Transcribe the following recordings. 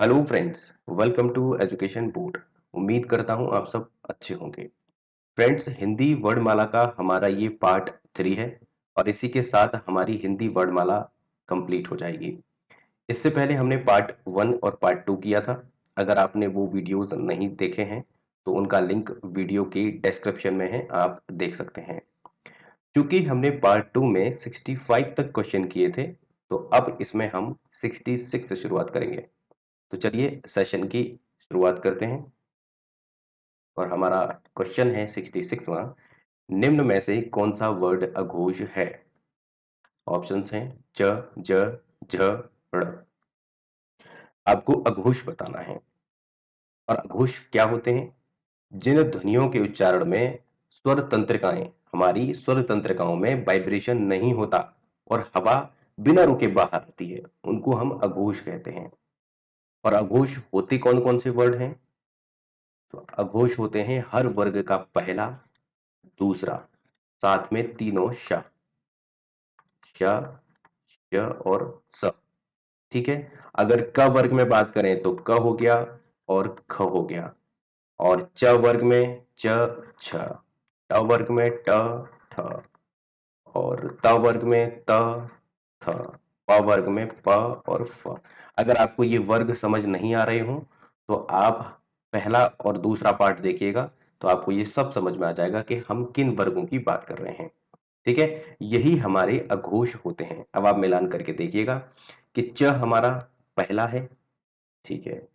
Hello friends, welcome to education board. उम्मीद करता हूं आप सब अच्छे होंगे। फ्रेंड्स, हिंदी वर्णमाला का हमारा ये पार्ट 3 है और इसी के साथ हमारी हिंदी वर्णमाला कंप्लीट हो जाएगी। इससे पहले हमने पार्ट 1 और पार्ट 2 किया था। अगर आपने वो वीडियोस नहीं देखे हैं तो उनका लिंक वीडियो की डिस्क्रिप्शन में है, आप देख सकते हैं। क्योंकि हमने पार्ट 2 में 65 तक क्वेश्चन किए थे, तो अब इसमें हम 66 से शुरुआत करेंगे। तो चलिए सेशन की शुरुआत करते हैं और हमारा क्वेश्चन है 66वां। निम्न में से कौन सा वर्ड अघोष है? ऑप्शंस हैं च, ज, झ, ड़। आपको अघोष बताना है। और अघोष क्या होते हैं? जिन ध्वनियों के उच्चारण में स्वर तंत्रिकाएं, हमारी स्वर तंत्रिकाओं में वाइब्रेशन नहीं होता और हवा बिना रुके बाहर आती है, उनको हम अघोष कहते हैं। और अघोष होते कौन कौन से वर्ड हैं? तो अघोष होते हैं हर वर्ग का पहला, दूसरा, साथ में तीनों श, श, श और स। ठीक है। अगर क वर्ग में बात करें तो क हो गया और ख हो गया। और च वर्ग में च, छ। ट वर्ग में ट, ठ। और त वर्ग में त, थ। प वर्ग में प और फ। अगर आपको ये वर्ग समझ नहीं आ रहे हो तो आप पहला और दूसरा पार्ट देखिएगा, तो आपको ये सब समझ में आ जाएगा कि हम किन वर्गों की बात कर रहे हैं। ठीक है, यही हमारे अघोष होते हैं। अब आप मिलान करके देखिएगा कि च हमारा पहला है। ठीक है।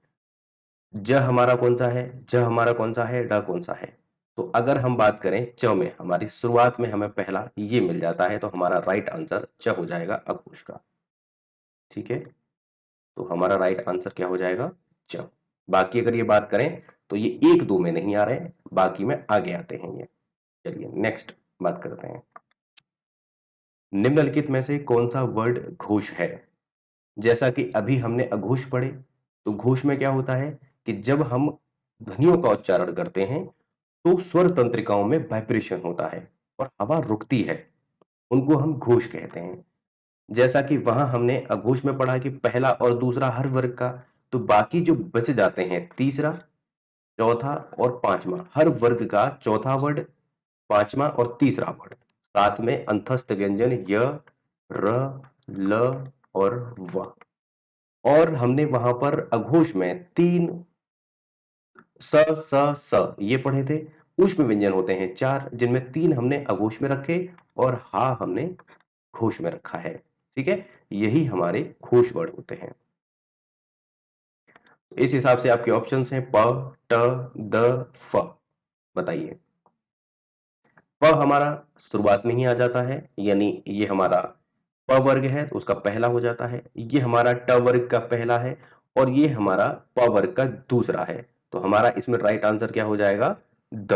ज हमारा कौन सा है? ज हमारा कौन सा है? ड कौन सा है? तो अगर हम बात करें च में, हमारी शुरुआत में हमें पहला ये मिल जाता है, तो हमारा राइट आंसर च हो जाएगा अघोष का। ठीक है। तो हमारा राइट आंसर क्या हो जाएगा? च। बाकी अगर ये बात करें तो ये एक दो में नहीं आ रहे हैं, बाकी में आगे आते हैं ये। चलिए नेक्स्ट बात करते हैं। निम्नलिखित में से कौन सा वर्ड घोष है? जैसा कि अभी हमने अघोष पढ़े, तो घोष में क्या होता है कि जब हम ध्वनियों का उच्चारण करते हैं तो स्वर तंत्रिकाओं में वाइब्रेशन होता है और हवा रुकती है, उनको हम घोष कहते हैं। जैसा कि वहां हमने अघोष में पढ़ा कि पहला और दूसरा हर वर्ग का, तो बाकी जो बच जाते हैं तीसरा, चौथा और पांचवा, हर वर्ग का चौथा वर्ड, पांचवा और तीसरा वर्ड, साथ में अंतस्थ व्यंजन य, र, ल और व। और हमने वहां पर अघोष में तीन स, स ये पढ़े थे। ऊष्म व्यंजन होते हैं चार, जिनमें तीन हमने अघोष में रखे और हा हमने घोष में रखा है। ठीक है, यही हमारे घोष वर्ड होते हैं। इस हिसाब से आपके ऑप्शंस हैं प, ट, द, फ। बताइए। प हमारा शुरुआत में ही आ जाता है, यानी ये हमारा प वर्ग है तो उसका पहला हो जाता है। ये हमारा ट वर्ग का पहला है और ये हमारा प वर्ग का दूसरा है। तो हमारा इसमें राइट आंसर क्या हो जाएगा? द।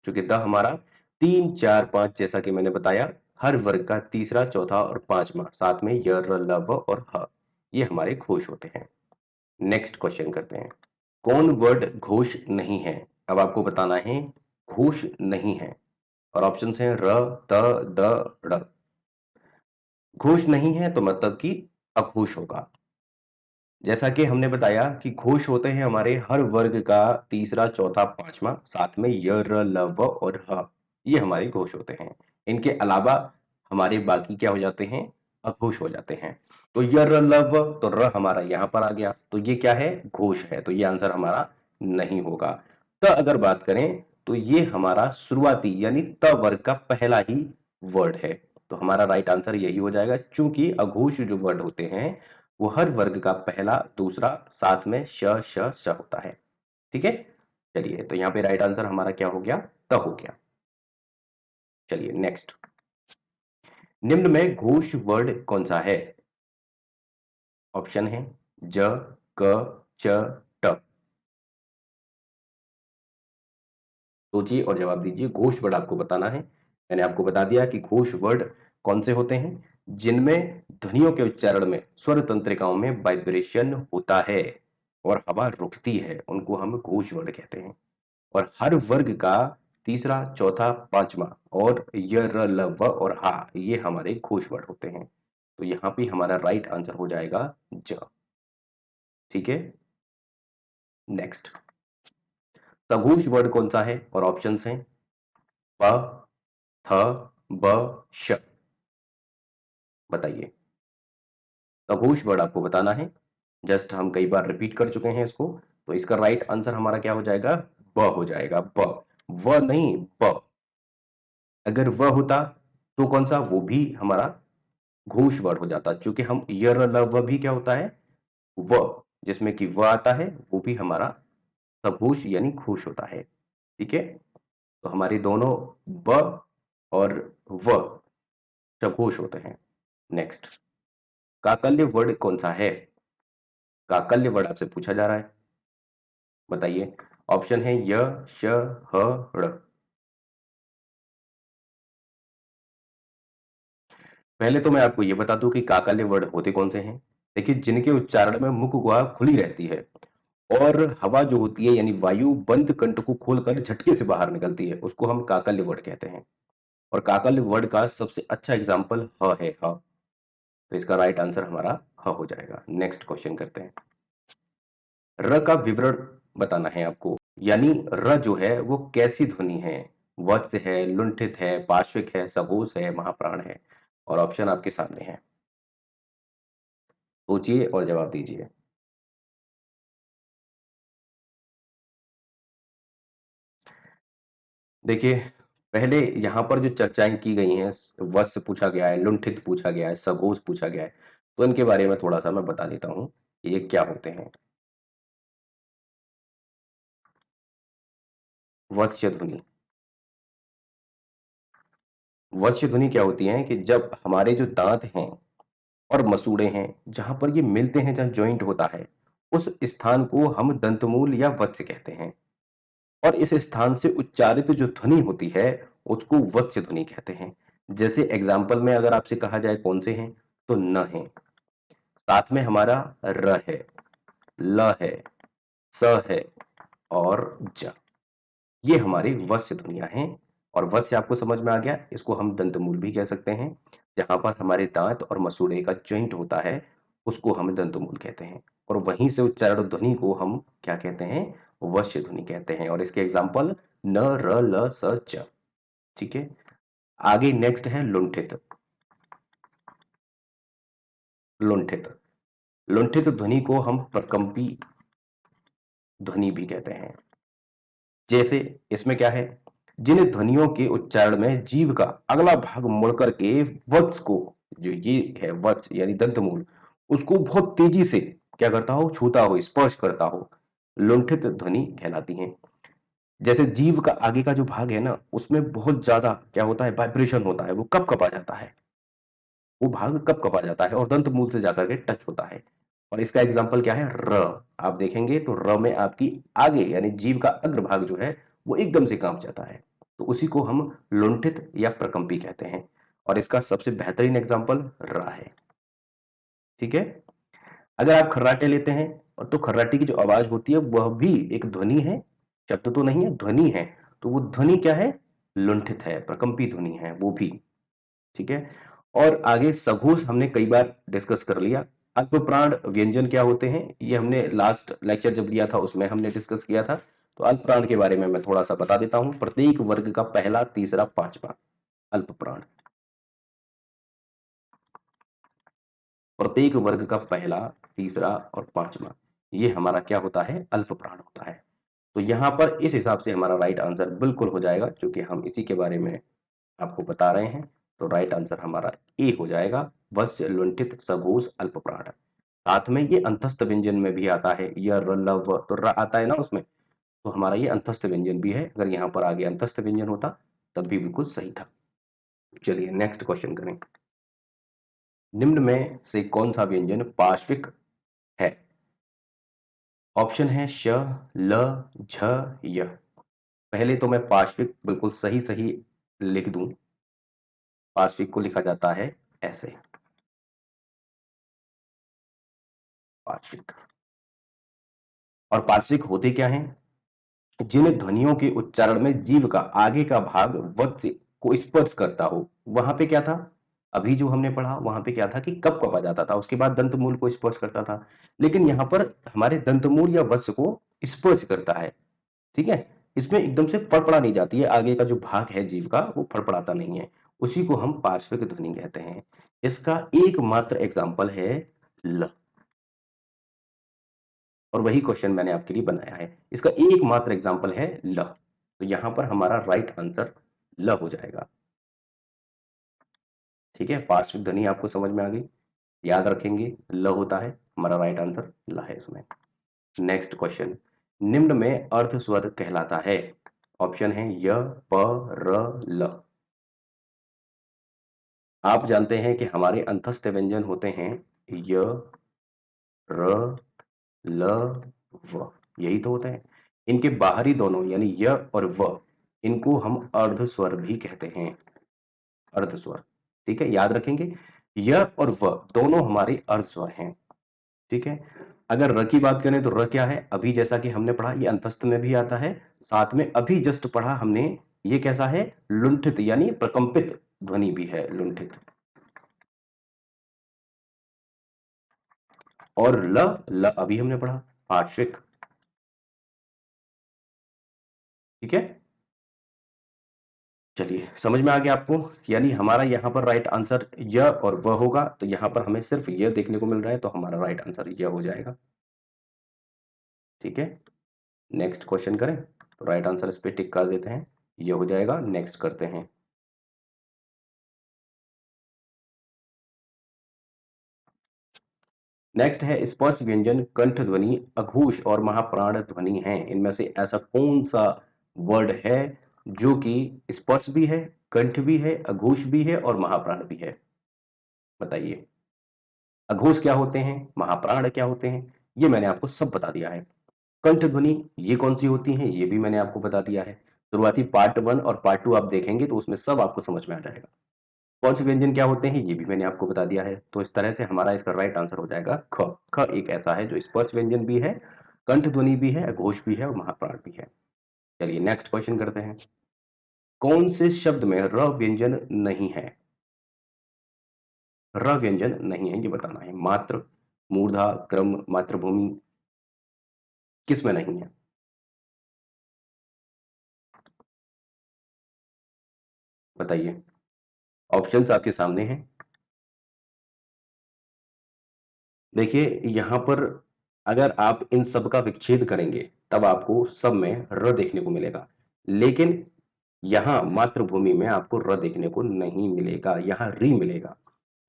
क्योंकि द हमारा तीन चार पांच, जैसा कि मैंने बताया, हर वर्ग का तीसरा, चौथा और पांचवा, साथ में य, र, ल, व और ह, ये हमारे घोष होते हैं। नेक्स्ट क्वेश्चन करते हैं। कौन वर्ड घोष नहीं है? अब आपको बताना है घोष नहीं है। और ऑप्शंस हैं र, त, द, ड़। घोष नहीं है तो मतलब कि अघोष होगा। जैसा कि हमने बताया कि घोष होते हैं हमारे हर वर्ग का तीसरा, चौथा, पांचवा, साथ में य, र, ल, व और ह, ये हमारे घोष होते हैं। इनके अलावा हमारे बाकी क्या हो जाते हैं? अघोष हो जाते हैं। तो य, र, ल, व, तो र हमारा यहां पर आ गया, तो ये क्या है? घोष है, तो ये आंसर हमारा नहीं होगा। त अगर बात करें तो ये हमारा शुरुआती यानी त वर्ग का पहला ही वर्ड है, तो हमारा राइट आंसर यही हो जाएगा। चूंकि अघोष जो वर्ड होते हैं वो हर वर्ग का पहला, दूसरा, साथ में श, श, श होता है। ठीक है। चलिए, तो यहाँ पे राइट आंसर हमारा क्या हो गया? त हो गया। चलिए नेक्स्ट। निम्न में घोष वर्ड कौन सा है? ऑप्शन है ज, क, च, ट। सोचिए और जवाब दीजिए। घोष वर्ड आपको बताना है। मैंने आपको बता दिया कि घोष वर्ड कौन से होते हैं? जिनमें ध्वनियों के उच्चारण में स्वर तंत्रिकाओं में वाइब्रेशन होता है और हवा रुकती है, उनको हम घोष वर्ड कहते हैं। और हर वर्ग का तीसरा, चौथा, पांचवा और य, र, ल, व और हा, ये हमारे घोष वर्ड होते हैं। तो यहाँ पे हमारा राइट आंसर हो जाएगा ज। ठीक है। नेक्स्ट, सघोष वर्ड कौन सा है? और ऑप्शंस हैं प, थ, ब, श। बताइए। सघोष वर्ड आपको बताना है। जस्ट हम कई बार रिपीट कर चुके हैं इसको, तो इसका राइट आंसर हमारा क्या हो जाएगा? ब हो जाएगा। ब, व नहीं, ब। अगर व होता तो कौन सा? वो भी हमारा घोष वर्ड हो जाता, क्योंकि हम य र ल व भी क्या होता है? व, जिसमें कि व आता है, वो भी हमारा सघोष यानी घोष होता है। ठीक है, तो हमारी दोनों ब और व सघोष होते हैं। नेक्स्ट, काकल्य वर्ड कौन सा है? काकल्य वर्ड आपसे पूछा जा रहा है, बताइए। ऑप्शन है य, श, ह, ड़। पहले तो मैं आपको ये बता दूं कि काकल्य वर्ड होते कौन से हैं। देखिए, जिनके उच्चारण में मुख गुहा खुली रहती है और हवा जो होती है यानी वायु बंद कंठ को खोलकर झटके से बाहर निकलती है, उसको हम काकल्य वर्ड कहते हैं। और काकल्य वर्ड का सबसे अच्छा एग्जाम्पल ह है, ह। तो इसका राइट आंसर हमारा ह हो जाएगा। नेक्स्ट क्वेश्चन करते हैं। र का विवरण बताना है आपको, यानी र जो है वो कैसी ध्वनि है? वत्स है, लुंठित है, पार्श्विक है, सघोष है, महाप्राण है। और ऑप्शन आपके सामने है, सोचिए और जवाब दीजिए। देखिए, पहले यहाँ पर जो चर्चाएं की गई हैं, वत्स पूछा गया है, लुंठित पूछा गया है, सघोष पूछा गया है, तो इनके बारे में थोड़ा सा मैं बता देता हूँ कि ये क्या होते हैं। वत्स ध्वनि, वत्स ध्वनि क्या होती है कि जब हमारे जो दांत हैं और मसूड़े हैं, जहां पर ये मिलते हैं, जहां जॉइंट होता है, उस स्थान को हम दंतमूल या वत्स कहते हैं। और इस स्थान से उच्चारित जो ध्वनि होती है, उसको वत्स ध्वनि कहते हैं। जैसे एग्जाम्पल में अगर आपसे कहा जाए कौन से हैं, तो न है, साथ में हमारा र है, ल है, स है और ज। ये हमारी वत्स ध्वनियां हैं। और वत्स आपको समझ में आ गया, इसको हम दंतमूल भी कह सकते हैं। जहां पर हमारे दांत और मसूड़े का जॉइंट होता है, उसको हम दंतमूल कहते हैं। और वहीं से उच्चारण ध्वनि को हम क्या कहते हैं? वश्य ध्वनि कहते हैं। और इसके एग्जाम्पल न, र, ल, स, च। ठीक है, आगे नेक्स्ट है लुंठित। लुंठित, लुंठित ध्वनि को हम प्रकंपी ध्वनि भी कहते हैं। जैसे इसमें क्या है, जिन ध्वनियों के उच्चारण में जीभ का अगला भाग मुड़ करके वत्स को, जो ये है वत्स यानी दंतमूल, उसको बहुत तेजी से क्या करता हो? छूता हो, स्पर्श करता हो, लुंठित ध्वनि कहलाती हैं। जैसे जीभ का आगे का जो भाग है ना, उसमें बहुत ज्यादा क्या होता है? वाइब्रेशन होता है, वो कप कपा जाता है, वो भाग कप कपा जाता है और दंत मूल से जाकर के टच होता है। और इसका एग्जाम्पल क्या है? र। आप देखेंगे तो र में आपकी आगे यानी जीभ का अग्रभाग जो है वो एकदम से कांप जाता है, तो उसी को हम लुंठित या प्रकंपी कहते हैं। और इसका सबसे बेहतरीन एग्जाम्पल र है। ठीक है, अगर आप खर्राटे लेते हैं, और तो खर्राटे की जो आवाज होती है वह भी एक ध्वनि है, शब्द तो नहीं है, ध्वनि है। तो वो ध्वनि क्या है? लुंठित है, प्रकंपी ध्वनि है वो भी। ठीक है, और आगे सघोष हमने कई बार डिस्कस कर लिया। अल्पप्राण व्यंजन क्या होते हैं, ये हमने लास्ट लेक्चर जब लिया था उसमें हमने डिस्कस किया था। तो अल्पप्राण के बारे में मैं थोड़ा सा बता देता हूं। प्रत्येक वर्ग का पहला, तीसरा, पांचवा अल्पप्राण। प्रत्येक वर्ग का पहला, तीसरा और पांचवा, ये हमारा क्या होता है? अल्पप्राण होता है। तो यहां पर इस हिसाब से हमारा राइट आंसर बिल्कुल हो जाएगा, क्योंकि हम इसी के बारे में आपको बता रहे हैं। तो राइट आंसर हमारा ए हो जाएगा, वस्य, लुंठित, सघोष, अल्पप्राण। साथ में ये अंतस्थ व्यंजन में भी आता है, य, र, ल, व, तो र आता है ना उसमें, तो हमारा ये अंतस्थ व्यंजन भी है। अगर यहाँ पर आगे अंतस्थ व्यंजन होता तब भी बिल्कुल सही था। चलिए नेक्स्ट क्वेश्चन करें। निम्न में से कौन सा व्यंजन पार्श्विक है? ऑप्शन है श, ल, झ, य। पहले तो मैं पार्श्विक बिल्कुल सही सही लिख दूं। पार्श्विक को लिखा जाता है ऐसे, पार्श्विक। और पार्श्विक होते क्या हैं? जिन ध्वनियों के उच्चारण में जीभ का आगे का भाग वक्ष को स्पर्श करता हो, वहां पे क्या था? अभी जो हमने पढ़ा वहां पे क्या था कि कप कपा जाता था, उसके बाद दंतमूल को स्पर्श करता था, लेकिन यहाँ पर हमारे दंतमूल या वस्य को स्पर्श करता है। ठीक है, इसमें एकदम से फड़फड़ा नहीं जाती है, आगे का जो भाग है जीव का वो फड़फड़ाता नहीं है, उसी को हम पार्श्विक ध्वनि कहते हैं। इसका एकमात्र एग्जाम्पल है ल, और वही क्वेश्चन मैंने आपके लिए बनाया है। इसका एकमात्र एग्जाम्पल है ल, तो यहां पर हमारा राइट आंसर ल हो जाएगा। ठीक है, पार्श्विक ध्वनि आपको समझ में आ गई, याद रखेंगे ल होता है, हमारा राइट आंसर ल है इसमें। नेक्स्ट क्वेश्चन, निम्न में अर्ध स्वर कहलाता है। ऑप्शन है य, प, र, ल। आप जानते हैं कि हमारे अंतस्थ व्यंजन होते हैं य, र, ल, व, यही तो होते हैं। इनके बाहरी दोनों यानी य और व, इनको हम अर्ध स्वर भी कहते हैं, अर्ध स्वर। ठीक है, याद रखेंगे, य और व दोनों हमारे अर्ध स्वर हैं। ठीक है, अगर र की बात करें तो र क्या है, अभी जैसा कि हमने पढ़ा ये अंतस्थ में भी आता है, साथ में अभी जस्ट पढ़ा हमने ये कैसा है, लुंठित यानी प्रकंपित ध्वनि भी है, लुंठित। और ल, ल अभी हमने पढ़ा पार्श्विक। ठीक है, चलिए समझ में आ गया आपको, यानी हमारा यहाँ पर राइट आंसर य और व होगा, तो यहाँ पर हमें सिर्फ य देखने को मिल रहा है, तो हमारा राइट आंसर य हो जाएगा। ठीक है, नेक्स्ट क्वेश्चन करें, तो राइट आंसर इस पे टिक कर देते हैं, ये हो जाएगा। नेक्स्ट करते हैं, नेक्स्ट है स्पर्श व्यंजन कंठ ध्वनि अघोष और महाप्राण ध्वनि है, इनमें से ऐसा कौन सा वर्ड है जो कि स्पर्श भी है, कंठ भी है, अघोष भी है और महाप्राण भी है? बताइए, अघोष क्या होते हैं, महाप्राण क्या होते हैं, ये मैंने आपको सब बता दिया है। कंठ ध्वनि ये कौन सी होती है, ये भी मैंने आपको बता दिया है। शुरुआती पार्ट 1 और पार्ट 2 आप देखेंगे तो उसमें सब आपको समझ में आ जाएगा। स्पर्श व्यंजन क्या होते हैं ये भी मैंने आपको बता दिया है, तो इस तरह से हमारा इसका राइट आंसर हो जाएगा ख। ख एक ऐसा है जो स्पर्श व्यंजन भी है, कंठ ध्वनि भी है, घोष भी है और महाप्राण भी है। चलिए नेक्स्ट क्वेश्चन करते हैं, कौन से शब्द में र व्यंजन नहीं है? र व्यंजन नहीं है ये बताना है, मात्र, मूर्धा, क्रम, मातृभूमि, किस में नहीं है? बताइए, ऑप्शंस आपके सामने हैं। देखिए यहाँ पर अगर आप इन सब का विच्छेद करेंगे तब आपको सब में र देखने को मिलेगा, लेकिन यहाँ मातृभूमि में आपको र देखने को नहीं मिलेगा, यहाँ री मिलेगा।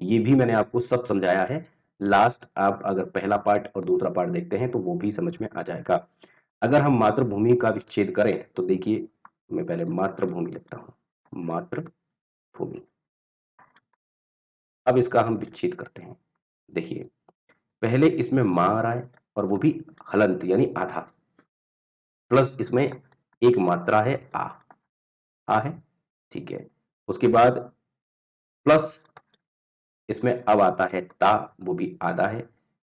ये भी मैंने आपको सब समझाया है, लास्ट आप अगर पहला पार्ट और दूसरा पार्ट देखते हैं तो वो भी समझ में आ जाएगा। अगर हम मातृभूमि का विच्छेद करें तो देखिए, मैं पहले मातृभूमि लिखता हूं, मातृभूमि। अब इसका हम विच्छेद करते हैं। देखिए, पहले इसमें मां आ रहा है और वो भी हलंत यानी आधा, प्लस इसमें एक मात्रा है आ है। ठीक है, उसके बाद प्लस इसमें अब आता है ता, वो भी आधा है।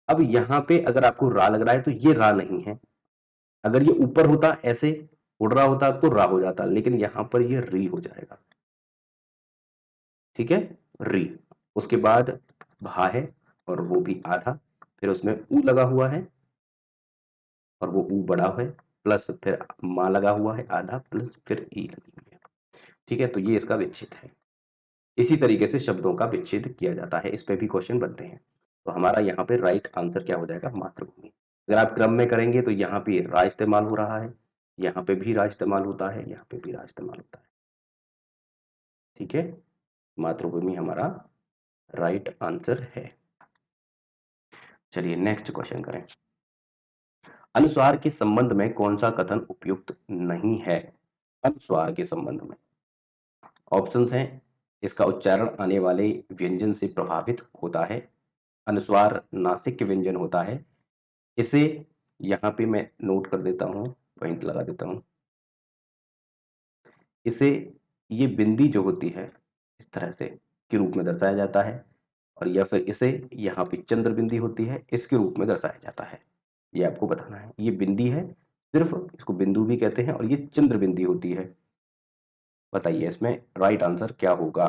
अब यहां पे अगर आपको रा लग रहा है तो ये रा नहीं है, अगर ये ऊपर होता ऐसे उड़ रहा होता तो रा हो जाता, लेकिन यहां पर ये री हो जाएगा। ठीक है, री। उसके बाद भा है और वो भी आधा, फिर उसमें ऊ लगा हुआ है और वो ऊ बड़ा है, प्लस फिर माँ लगा हुआ है आधा, प्लस फिर ई लगी हुई है। ठीक है, तो ये इसका विच्छेद है। इसी तरीके से शब्दों का विच्छेद किया जाता है, इस पे भी क्वेश्चन बनते हैं। तो हमारा यहाँ पे राइट आंसर क्या हो जाएगा, मातृभूमि। अगर आप क्रम में करेंगे तो यहाँ पे रा इस्तेमाल हो रहा है, यहाँ पे भी रा इस्तेमाल होता है, यहाँ पे भी रा इस्तेमाल होता है। ठीक है, मातृभूमि हमारा राइट आंसर है। चलिए नेक्स्ट क्वेश्चन करें, अनुस्वार के संबंध में कौन सा कथन उपयुक्त नहीं है? अनुस्वार के संबंध में ऑप्शंस हैं, इसका उच्चारण आने वाले व्यंजन से प्रभावित होता है, अनुस्वार नासिक व्यंजन होता है, इसे यहाँ पे मैं नोट कर देता हूँ, पॉइंट लगा देता हूँ, इसे ये बिंदी जो होती है इस तरह से के रूप में दर्शाया जाता है, और या फिर इसे यहाँ पे चंद्र बिंदी होती है इसके रूप में दर्शाया जाता है। ये आपको बताना है, ये बिंदी है सिर्फ, इसको बिंदु भी कहते हैं, और ये चंद्र बिंदी होती है। बताइए इसमें राइट आंसर क्या होगा?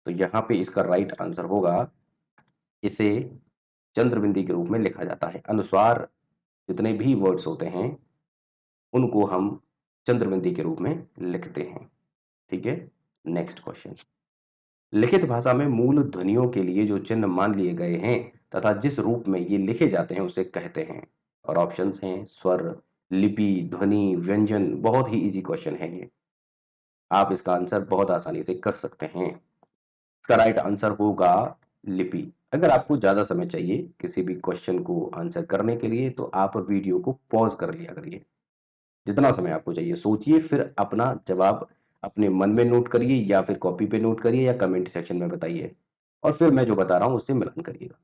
तो यहाँ पे इसका राइट आंसर होगा, इसे चंद्रबिंदी के रूप में लिखा जाता है। अनुस्वार जितने भी वर्ड्स होते हैं उनको हम चंद्रबिंदी के रूप में लिखते हैं। ठीक है, नेक्स्ट क्वेश्चन। लिखित भाषा में मूल ध्वनियों के लिए जो चिन्ह मान लिए गए हैं तथा जिस रूप में ये लिखे जाते हैं उसे कहते हैं। और ऑप्शंस हैं स्वर, लिपि, ध्वनि, व्यंजन। बहुत ही इजी क्वेश्चन है ये, आप इसका आंसर बहुत आसानी से कर सकते हैं। इसका राइट आंसर होगा लिपि। अगर आपको ज्यादा समय चाहिए किसी भी क्वेश्चन को आंसर करने के लिए तो आप वीडियो को पॉज कर लिया करिए। जितना समय आपको चाहिए सोचिए, फिर अपना जवाब अपने मन में नोट करिए या फिर कॉपी पे नोट करिए या कमेंट सेक्शन में बताइए, और फिर मैं जो बता रहा हूं उससे मिलान करिएगा।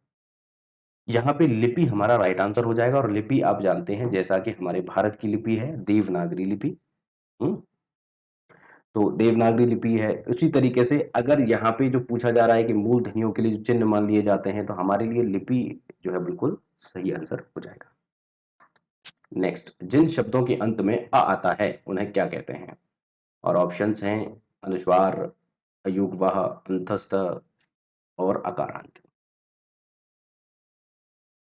यहाँ पे लिपि हमारा राइट आंसर हो जाएगा। और लिपि आप जानते हैं जैसा कि हमारे भारत की लिपि है देवनागरी लिपि। हम्म, तो देवनागरी लिपि है। उसी तरीके से अगर यहाँ पे जो पूछा जा रहा है कि मूल ध्वनियों के लिए जो चिन्ह मान लिए जाते हैं तो हमारे लिए लिपि जो है बिल्कुल सही आंसर हो जाएगा। नेक्स्ट, जिन शब्दों के अंत में अ आता है उन्हें क्या कहते हैं? और ऑप्शंस हैं अनुस्वार, अयुग्मः, अंतस्थ और अकारांत।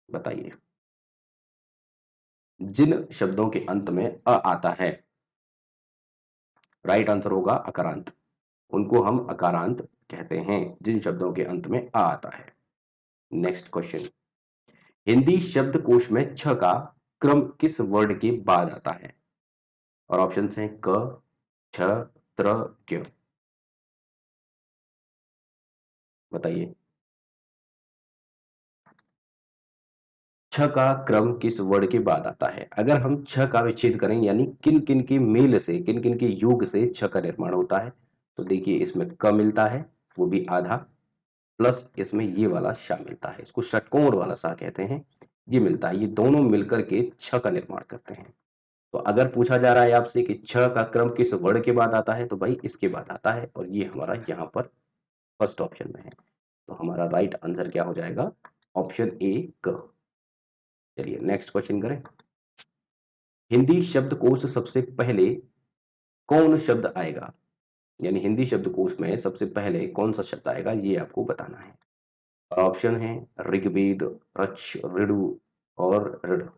बताइए। जिन शब्दों के अंत में अ आता है, राइट आंसर होगा अकारांत। उनको हम अकारांत कहते हैं जिन शब्दों के अंत में अ आता है। Next question. हिंदी शब्दकोश में छ का क्रम किस वर्ड के बाद आता है? और ऑप्शंस हैं क, छ, त्र, क्य। बताइए। छ का क्रम किस वर्ड के बाद आता है? अगर हम छ का विच्छेद करें यानी किन किन के मेल से, किन किन के योग से छ का निर्माण होता है, तो देखिए इसमें क मिलता है, वो भी आधा, प्लस इसमें ये वाला श मिलता है, इसको षटकोण वाला सा कहते हैं। ये मिलता है, ये दोनों मिलकर के छ का निर्माण करते हैं। तो अगर पूछा जा रहा है आपसे कि छ का क्रम किस वर्ण के बाद आता है तो भाई इसके बाद आता है, और ये हमारा यहाँ पर फर्स्ट ऑप्शन में है। तो हमारा राइट आंसर क्या हो जाएगा? ऑप्शन ए, क। चलिए नेक्स्ट क्वेश्चन करें। हिंदी शब्दकोश सबसे पहले कौन शब्द आएगा? यानी हिंदी शब्दकोश में सबसे पहले कौन सा शब्द आएगा ये आपको बताना है। ऑप्शन है ऋग्वेद, रक्ष, ऋडु और ऋड।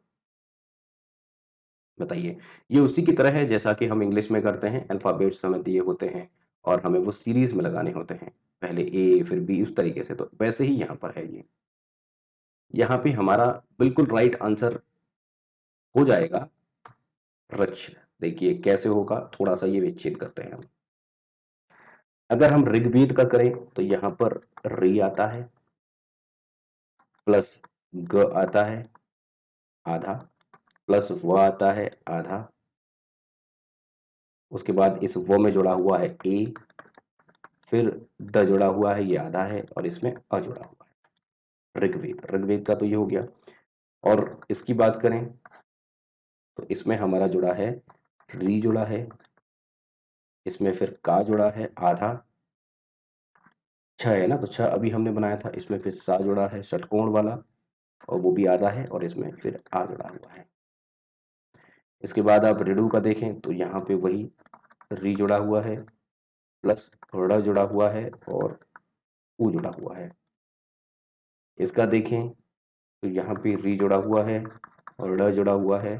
बताइए। ये उसी की तरह है जैसा कि हम इंग्लिश में करते हैं, अल्फाबेट्स हमें दिए होते हैं और हमें वो सीरीज में लगाने होते हैं, पहले ए फिर बी, उस तरीके से। तो वैसे ही यहाँ पर है ये। यहाँ पे हमारा बिल्कुल राइट आंसर हो जाएगा रक्ष। देखिए कैसे होगा, थोड़ा सा ये विच्छेद करते हैं हम। अगर हम ऋग्वेद का करें तो यहाँ पर री आता है, प्लस ग आता है आधा, प्लस व आता है आधा, उसके बाद इस व में जुड़ा हुआ है ए, फिर द जुड़ा हुआ है, ये आधा है, और इसमें अ जुड़ा हुआ है। ऋग्वेद, ऋग्वेद का तो ये हो गया। और इसकी बात करें तो इसमें हमारा जुड़ा है री जुड़ा है, इसमें फिर का जुड़ा है आधा, छ है ना, तो छ अभी हमने बनाया था, इसमें फिर सा जुड़ा है षटकोण वाला और वो भी आधा है, और इसमें फिर आ जुड़ा हुआ है। इसके बाद आप ऋडु का देखें तो यहाँ पे वही री जुड़ा हुआ है, प्लस ड़ जुड़ा हुआ है और उ जुड़ा हुआ है। इसका देखें तो यहाँ पे री जुड़ा हुआ है और ड़ जुड़ा हुआ है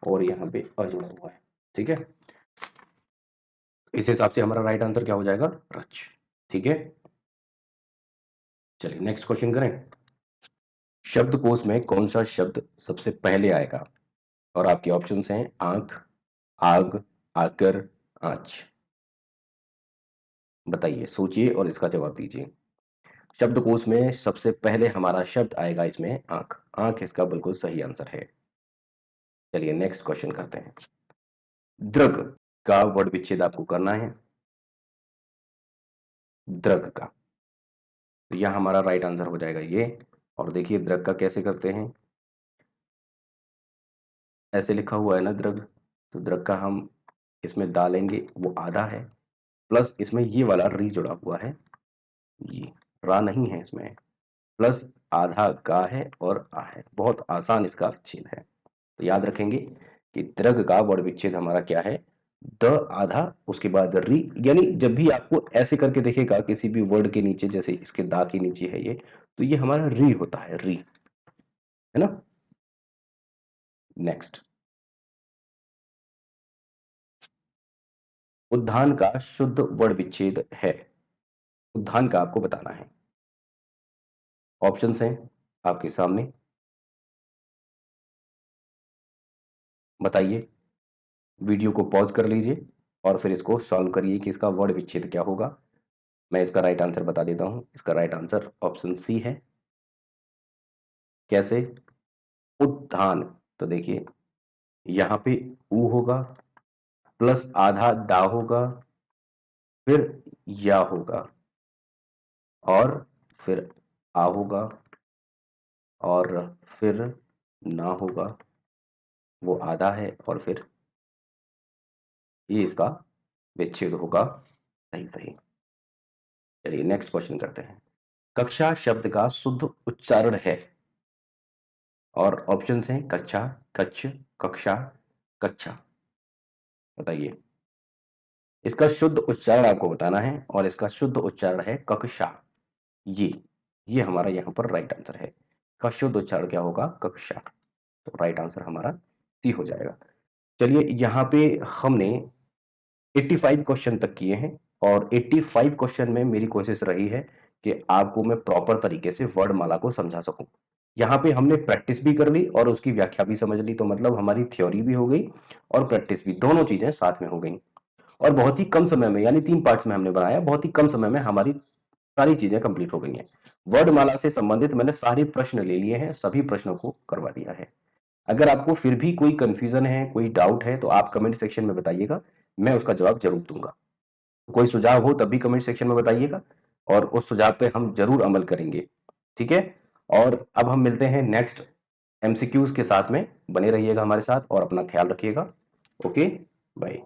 और यहाँ पे अ जुड़ा हुआ है। ठीक है, इस हिसाब से हमारा राइट आंसर क्या हो जाएगा? रच। ठीक है, चलिए नेक्स्ट क्वेश्चन करें। शब्दकोश में कौन सा शब्द सबसे पहले आएगा? और आपके ऑप्शंस हैं आंख, आग, आकर, आंच। बताइए, सोचिए और इसका जवाब दीजिए। शब्दकोश में सबसे पहले हमारा शब्द आएगा इसमें आंख। आंख इसका बिल्कुल सही आंसर है। चलिए नेक्स्ट क्वेश्चन करते हैं। दृग का वर्ड विच्छेद आपको करना है, दृग का। तो यह हमारा राइट आंसर हो जाएगा ये। और देखिए दृग का कैसे करते हैं, ऐसे लिखा हुआ है ना दृग, तो दृग का हम इसमें डालेंगे, वो आधा है, प्लस इसमें ये वाला री जुड़ा हुआ है, ये रा नहीं है इसमें, प्लस आधा का है और आ है। बहुत आसान इसका विच्छेद है। तो याद रखेंगे कि दृग का वर्ड विच्छेद हमारा क्या है? द आधा, उसके बाद री, यानी जब भी आपको ऐसे करके देखेगा किसी भी वर्ड के नीचे, जैसे इसके दा के नीचे है ये, तो ये हमारा री होता है, री, है ना। नेक्स्ट, उद्धान का शुद्ध वर्ण विच्छेद है, उद्धान का आपको बताना है। ऑप्शंस हैं आपके सामने, बताइए। वीडियो को पॉज कर लीजिए और फिर इसको सॉल्व करिए कि इसका वर्ण विच्छेद क्या होगा। मैं इसका राइट आंसर बता देता हूं, इसका राइट आंसर ऑप्शन सी है। कैसे? उद्धान, तो देखिए यहां पे ऊ होगा, प्लस आधा दा होगा, फिर या होगा, और फिर आ होगा, और फिर ना होगा, वो आधा है, और फिर ये इसका विच्छेद होगा। सही सही। चलिए नेक्स्ट क्वेश्चन करते हैं। कक्षा शब्द का शुद्ध उच्चारण है, और ऑप्शंस हैं कक्षा, कच्छ, कक्षा, कक्षा। बताइए। इसका शुद्ध उच्चारण आपको बताना है, और इसका शुद्ध उच्चारण है कक्षा। ये ये हमारा यहाँ पर राइट आंसर है। का शुद्ध उच्चारण क्या होगा? कक्षा। तो राइट आंसर हमारा सी हो जाएगा। चलिए यहाँ पे हमने 85 क्वेश्चन तक किए हैं, और 85 क्वेश्चन में मेरी कोशिश रही है कि आपको मैं प्रॉपर तरीके से वर्णमाला को समझा सकूं। यहाँ पे हमने प्रैक्टिस भी कर ली और उसकी व्याख्या भी समझ ली, तो मतलब हमारी थ्योरी भी हो गई और प्रैक्टिस भी, दोनों चीजें साथ में हो गई। और बहुत ही कम समय में, यानी 3 पार्ट्स में हमने बनाया, बहुत ही कम समय में हमारी सारी चीजें कंप्लीट हो गई हैं। वर्णमाला से संबंधित मैंने सारे प्रश्न ले लिए हैं, सभी प्रश्नों को करवा दिया है। अगर आपको फिर भी कोई कंफ्यूजन है, कोई डाउट है, तो आप कमेंट सेक्शन में बताइएगा, मैं उसका जवाब जरूर दूंगा। कोई सुझाव हो तब भी कमेंट सेक्शन में बताइएगा, और उस सुझाव पे हम जरूर अमल करेंगे। ठीक है। और अब हम मिलते हैं नेक्स्ट एमसीक्यूज के साथ में, बने रहिएगा हमारे साथ और अपना ख्याल रखिएगा। Okay, bye.